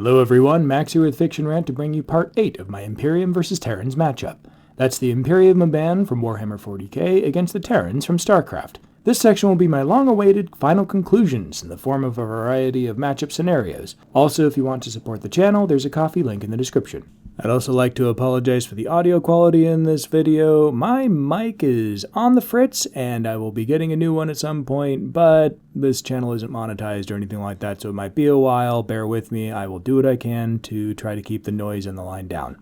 Hello everyone, Max here with Fiction Rant to bring you part 8 of my Imperium vs. Terrans matchup. That's the Imperium of Man from Warhammer 40k against the Terrans from Starcraft. This section will be my long-awaited final conclusions in the form of a variety of matchup scenarios. Also, if you want to support the channel, there's a Ko-fi link in the description. I'd also like to apologize for the audio quality in this video. My mic is on the fritz, and I will be getting a new one at some point, but this channel isn't monetized or anything like that, so it might be a while. Bear with me. I will do what I can to try to keep the noise and the line down.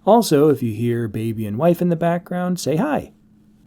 Also, if you hear baby and wife in the background, say hi.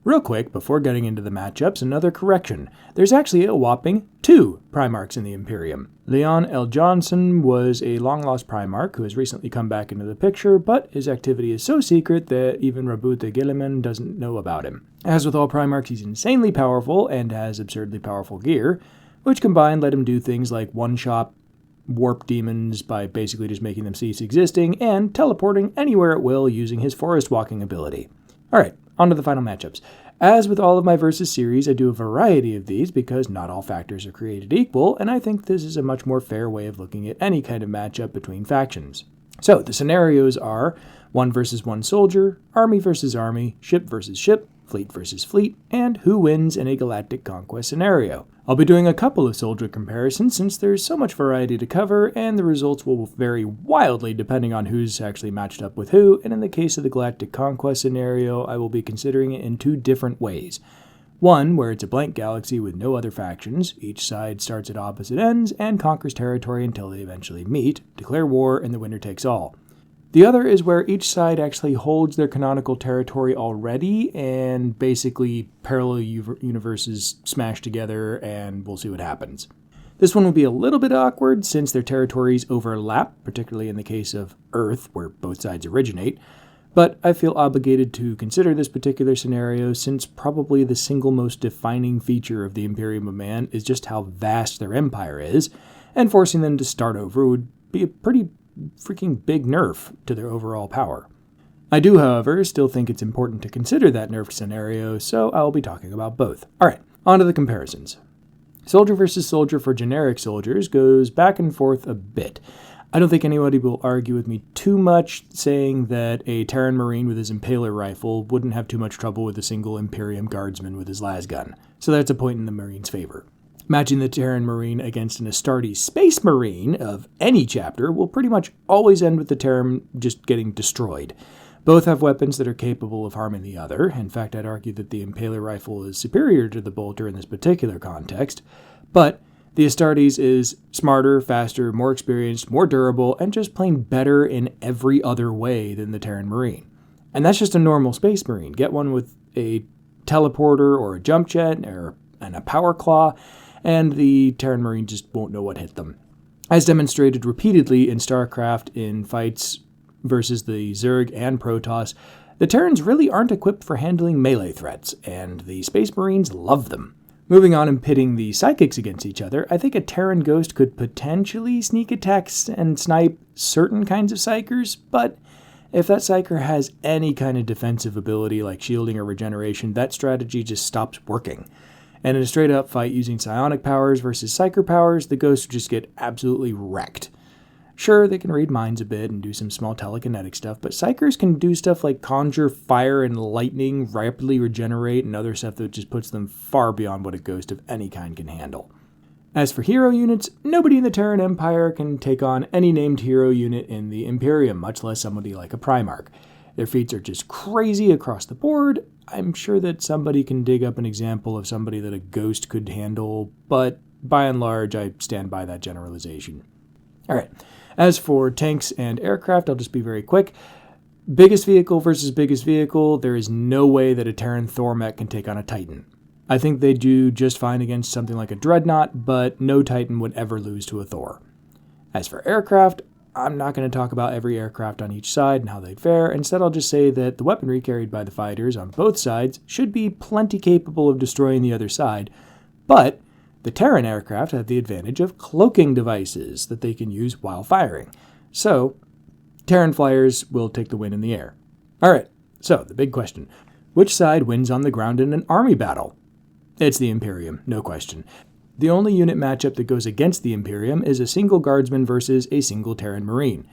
Real quick, before getting into the matchups, another correction. There's actually a whopping 2 Primarchs in the Imperium. Leon L. Johnson was a long-lost Primarch who has recently come back into the picture, but his activity is so secret that even Rabutha Gilliman doesn't know about him. As with all Primarchs, he's insanely powerful and has absurdly powerful gear, which combined let him do things like one-shot warp demons by basically just making them cease existing, and teleporting anywhere at will using his forest walking ability. Alright, on to the final matchups. As with all of my Versus series, I do a variety of these because not all factors are created equal, and I think this is a much more fair way of looking at any kind of matchup between factions. So, the scenarios are 1 versus 1 soldier, army versus army, ship versus ship, fleet versus fleet, and who wins in a Galactic conquest scenario. I'll be doing a couple of soldier comparisons since there's so much variety to cover, and the results will vary wildly depending on who's actually matched up with who, and in the case of the Galactic conquest scenario, I will be considering it in 2 different ways. One, where it's a blank galaxy with no other factions, each side starts at opposite ends and conquers territory until they eventually meet, declare war, and the winner takes all. The other is where each side actually holds their canonical territory already and basically parallel universes smash together and we'll see what happens. This one will be a little bit awkward since their territories overlap, particularly in the case of Earth where both sides originate, but I feel obligated to consider this particular scenario since probably the single most defining feature of the Imperium of Man is just how vast their empire is, and forcing them to start over would be a pretty freaking big nerf to their overall power. I do, however, still think it's important to consider that nerf scenario, so I'll be talking about both. Alright, on to the comparisons. Soldier versus soldier for generic soldiers goes back and forth a bit. I don't think anybody will argue with me too much saying that a Terran Marine with his Impaler rifle wouldn't have too much trouble with a single Imperium Guardsman with his lasgun, so that's a point in the Marine's favor. Matching the Terran Marine against an Astartes Space Marine of any chapter will pretty much always end with the Terran just getting destroyed. Both have weapons that are capable of harming the other. In fact, I'd argue that the Impaler rifle is superior to the bolter in this particular context. But the Astartes is smarter, faster, more experienced, more durable, and just plain better in every other way than the Terran Marine. And that's just a normal Space Marine. Get one with a teleporter or a jump jet and a power claw, and the Terran Marine just won't know what hit them. As demonstrated repeatedly in Starcraft in fights versus the Zerg and Protoss, the Terrans really aren't equipped for handling melee threats, and the Space Marines love them. Moving on and pitting the Psychics against each other, I think a Terran Ghost could potentially sneak attacks and snipe certain kinds of Psykers, but if that Psyker has any kind of defensive ability like shielding or regeneration, that strategy just stops working. And in a straight-up fight using psionic powers versus psyker powers, the ghosts just get absolutely wrecked. Sure, they can read minds a bit and do some small telekinetic stuff, but psykers can do stuff like conjure fire and lightning, rapidly regenerate, and other stuff that just puts them far beyond what a ghost of any kind can handle. As for hero units, nobody in the Terran Empire can take on any named hero unit in the Imperium, much less somebody like a Primarch. Their feats are just crazy across the board. I'm sure that somebody can dig up an example of somebody that a ghost could handle, but by and large, I stand by that generalization. Alright, as for tanks and aircraft, I'll just be very quick. Biggest vehicle versus biggest vehicle, there is no way that a Terran Thor-mech can take on a Titan. I think they do just fine against something like a Dreadnought, but no Titan would ever lose to a Thor. As for aircraft, I'm not going to talk about every aircraft on each side and how they'd fare. Instead, I'll just say that the weaponry carried by the fighters on both sides should be plenty capable of destroying the other side, but the Terran aircraft have the advantage of cloaking devices that they can use while firing. So, Terran flyers will take the win in the air. Alright, so the big question. Which side wins on the ground in an army battle? It's the Imperium, no question. The only unit matchup that goes against the Imperium is a single guardsman versus a single Terran Marine.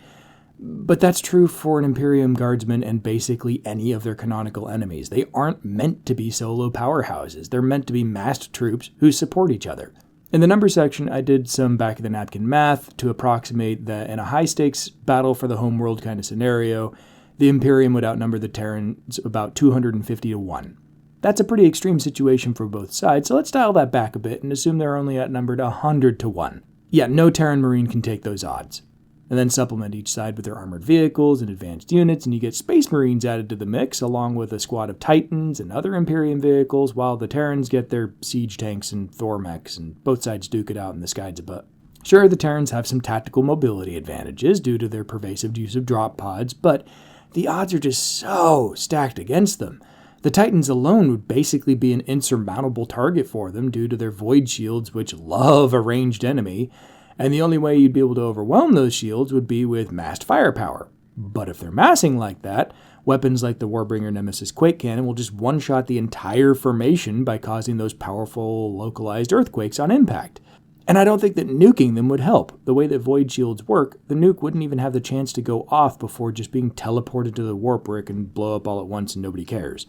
But that's true for an Imperium guardsman and basically any of their canonical enemies. They aren't meant to be solo powerhouses. They're meant to be massed troops who support each other. In the number section, I did some back-of-the-napkin math to approximate that in a high-stakes battle for the homeworld kind of scenario, the Imperium would outnumber the Terrans about 250 to 1. That's a pretty extreme situation for both sides, so let's dial that back a bit and assume they're only outnumbered 100 to 1. Yeah, no Terran Marine can take those odds. And then supplement each side with their armored vehicles and advanced units, and you get Space Marines added to the mix, along with a squad of Titans and other Imperium vehicles, while the Terrans get their siege tanks and Thor mechs, and both sides duke it out in the skies above. Sure, the Terrans have some tactical mobility advantages due to their pervasive use of drop pods, but the odds are just so stacked against them. The Titans alone would basically be an insurmountable target for them due to their void shields, which love a ranged enemy, and the only way you'd be able to overwhelm those shields would be with massed firepower. But if they're massing like that, weapons like the Warbringer Nemesis Quake Cannon will just one-shot the entire formation by causing those powerful, localized earthquakes on impact. And I don't think that nuking them would help. The way that void shields work, the nuke wouldn't even have the chance to go off before just being teleported to the warp where it can blow up all at once and nobody cares.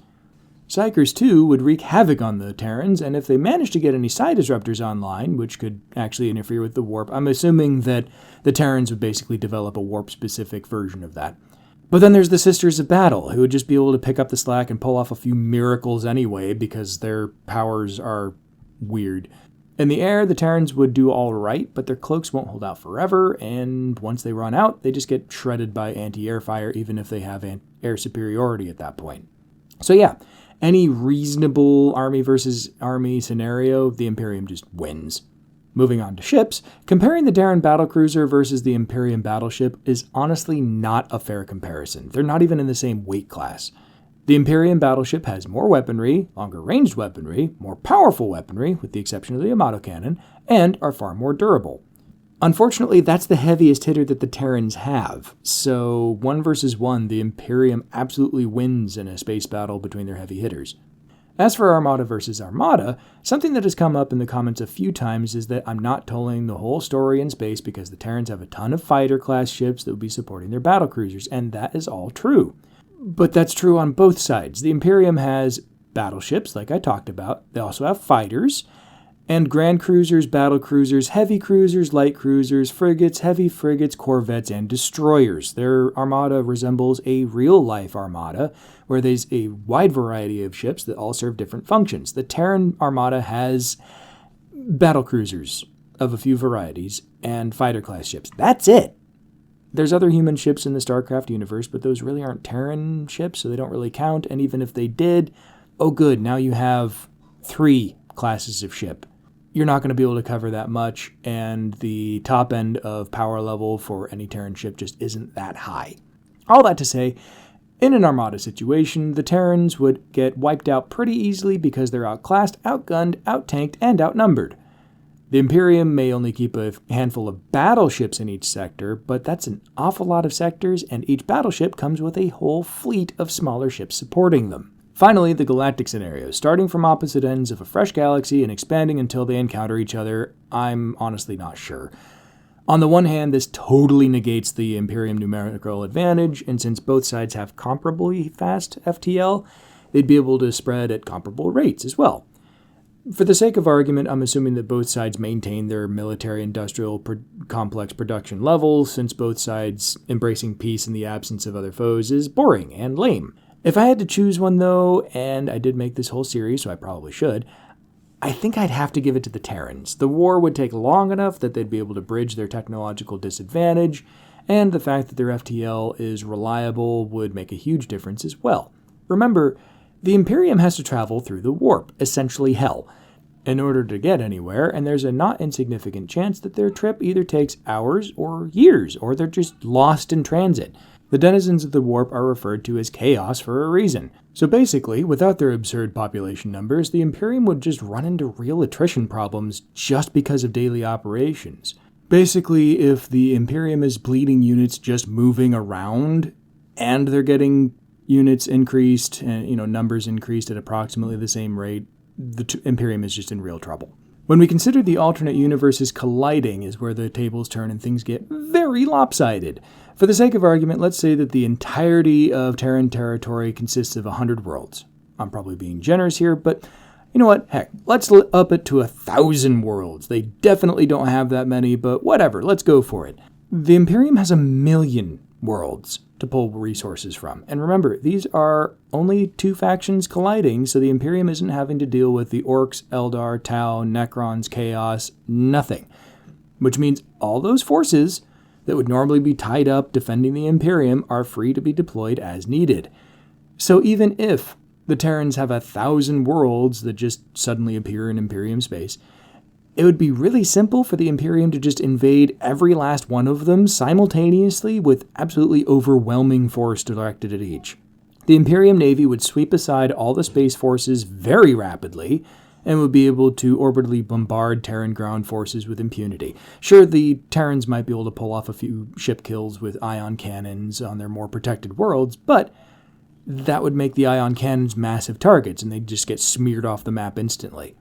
Psykers, too, would wreak havoc on the Terrans, and if they managed to get any side disruptors online, which could actually interfere with the warp, I'm assuming that the Terrans would basically develop a warp-specific version of that. But then there's the Sisters of Battle, who would just be able to pick up the slack and pull off a few miracles anyway, because their powers are weird. In the air, the Terrans would do all right, but their cloaks won't hold out forever, and once they run out, they just get shredded by anti-air fire, even if they have air superiority at that point. So yeah, any reasonable army versus army scenario, the Imperium just wins. Moving on to ships, comparing the Terran battlecruiser versus the Imperium battleship is honestly not a fair comparison. They're not even in the same weight class. The Imperium battleship has more weaponry, longer ranged weaponry, more powerful weaponry, with the exception of the Yamato cannon, and are far more durable. Unfortunately, that's the heaviest hitter that the Terrans have, so 1 versus 1, the Imperium absolutely wins in a space battle between their heavy hitters. As for Armada versus Armada, something that has come up in the comments a few times is that I'm not telling the whole story in space because the Terrans have a ton of fighter-class ships that would be supporting their battlecruisers, and that is all true. But that's true on both sides. The Imperium has battleships, like I talked about. They also have fighters, and grand cruisers, battle cruisers, heavy cruisers, light cruisers, frigates, heavy frigates, corvettes, and destroyers. Their armada resembles a real-life armada, where there's a wide variety of ships that all serve different functions. The Terran armada has battle cruisers of a few varieties and fighter-class ships. That's it. There's other human ships in the Starcraft universe, but those really aren't Terran ships, so they don't really count, and even if they did, oh good, now you have 3 classes of ship. You're not going to be able to cover that much, and the top end of power level for any Terran ship just isn't that high. All that to say, in an Armada situation, the Terrans would get wiped out pretty easily because they're outclassed, outgunned, outtanked, and outnumbered. The Imperium may only keep a handful of battleships in each sector, but that's an awful lot of sectors, and each battleship comes with a whole fleet of smaller ships supporting them. Finally, the Galactic scenario. Starting from opposite ends of a fresh galaxy and expanding until they encounter each other, I'm honestly not sure. On the one hand, this totally negates the Imperium numerical advantage, and since both sides have comparably fast FTL, they'd be able to spread at comparable rates as well. For the sake of argument, I'm assuming that both sides maintain their military-industrial complex production levels, since both sides embracing peace in the absence of other foes is boring and lame. If I had to choose one, though, and I did make this whole series, so I probably should, I think I'd have to give it to the Terrans. The war would take long enough that they'd be able to bridge their technological disadvantage, and the fact that their FTL is reliable would make a huge difference as well. Remember, the Imperium has to travel through the warp, essentially hell, in order to get anywhere, and there's a not insignificant chance that their trip either takes hours or years, or they're just lost in transit. The denizens of the warp are referred to as chaos for a reason. So basically, without their absurd population numbers, the Imperium would just run into real attrition problems just because of daily operations. Basically, if the Imperium is bleeding units just moving around, and they're getting units increased, and numbers increased at approximately the same rate, the Imperium is just in real trouble. When we consider the alternate universes colliding is where the tables turn and things get very lopsided. For the sake of argument, let's say that the entirety of Terran territory consists of 100 worlds. I'm probably being generous here, but you know what? Heck, let's up it to 1,000 worlds. They definitely don't have that many, but whatever, let's go for it. The Imperium has 1,000,000 worlds to pull resources from. And remember, these are only two factions colliding, so the Imperium isn't having to deal with the Orcs, Eldar, Tau, Necrons, Chaos, nothing. Which means all those forces that would normally be tied up defending the Imperium are free to be deployed as needed. So even if the Terrans have 1,000 worlds that just suddenly appear in Imperium space, it would be really simple for the Imperium to just invade every last one of them simultaneously with absolutely overwhelming force directed at each. The Imperium Navy would sweep aside all the space forces very rapidly and would be able to orbitally bombard Terran ground forces with impunity. Sure, the Terrans might be able to pull off a few ship kills with ion cannons on their more protected worlds, but that would make the ion cannons massive targets and they'd just get smeared off the map instantly.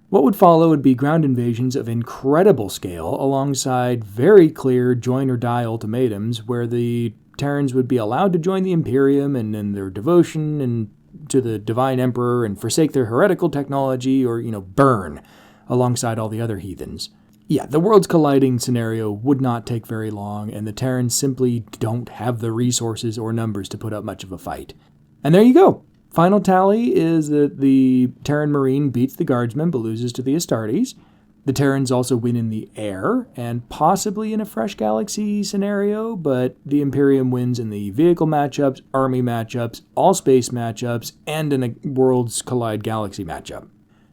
What would follow would be ground invasions of incredible scale alongside very clear join-or-die ultimatums where the Terrans would be allowed to join the Imperium and in their devotion and to the Divine Emperor and forsake their heretical technology or, burn alongside all the other heathens. Yeah, the worlds colliding scenario would not take very long and the Terrans simply don't have the resources or numbers to put up much of a fight. And there you go. Final tally is that the Terran Marine beats the Guardsmen but loses to the Astartes. The Terrans also win in the air, and possibly in a Fresh Galaxy scenario, but the Imperium wins in the vehicle matchups, army matchups, all space matchups, and in a Worlds Collide Galaxy matchup.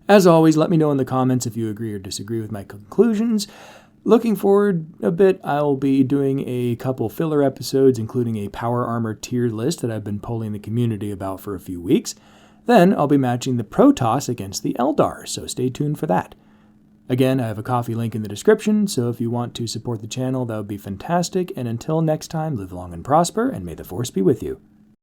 As always, let me know in the comments if you agree or disagree with my conclusions. Looking forward a bit, I'll be doing a couple filler episodes, including a power armor tier list that I've been polling the community about for a few weeks. Then I'll be matching the Protoss against the Eldar, so stay tuned for that. Again, I have a coffee link in the description, so if you want to support the channel, that would be fantastic. And until next time, live long and prosper, and may the Force be with you.